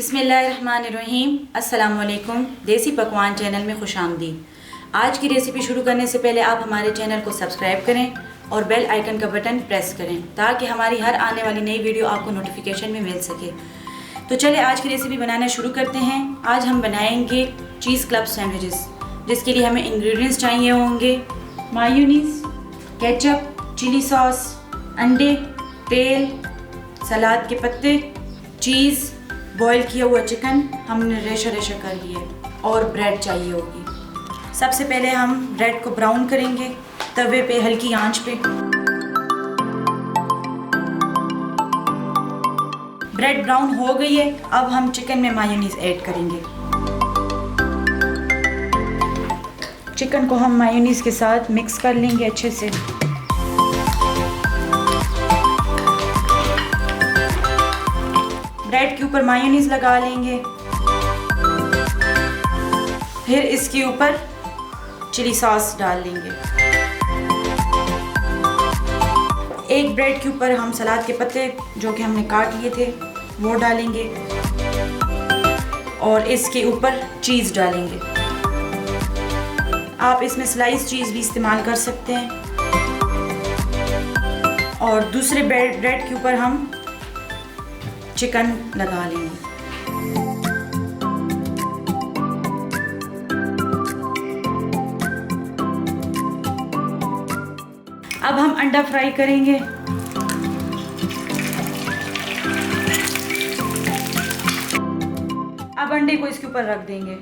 बिस्मिल्लाहिर्रहमानिर्रहीम। अस्सलामुअलैकुम। देसी पकवान चैनल में खुशामदीद। आज की रेसिपी शुरू करने से पहले आप हमारे चैनल को सब्सक्राइब करें और बेल आइकन का बटन प्रेस करें ताकि हमारी हर आने वाली नई वीडियो आपको नोटिफिकेशन में मिल सके। तो चलिए आज की रेसिपी बनाना शुरू करते हैं। आज हम बनाएंगे चीज़ क्लब सैंडविचेस, जिसके लिए हमें इंग्रेडिएंट्स चाहिए होंगे मायोनीज, केचप, चिली सॉस, अंडे, तेल, सलाद के पत्ते, चीज़, बॉईल किया हुआ चिकन हमने रेशा रेशा कर लिया और ब्रेड चाहिए होगी। सबसे पहले हम ब्रेड को ब्राउन करेंगे तवे पे हल्की आंच पे। ब्रेड ब्राउन हो गई है, अब हम चिकन में मायोनीज ऐड करेंगे। चिकन को हम मायोनीज के साथ मिक्स कर लेंगे अच्छे से। ब्रेड के ऊपर मायोनीज लगा लेंगे, फिर इसके ऊपर चिली सॉस डाल लेंगे। एक ब्रेड के ऊपर हम सलाद के पत्ते जो कि हमने काट लिए थे वो डालेंगे और इसके ऊपर चीज़ डालेंगे। आप इसमें स्लाइस चीज़ भी इस्तेमाल कर सकते हैं। और दूसरे ब्रेड के ऊपर हम चिकन लगा लेंगे। अब हम अंडा फ्राई करेंगे। अब अंडे को इसके ऊपर रख देंगे।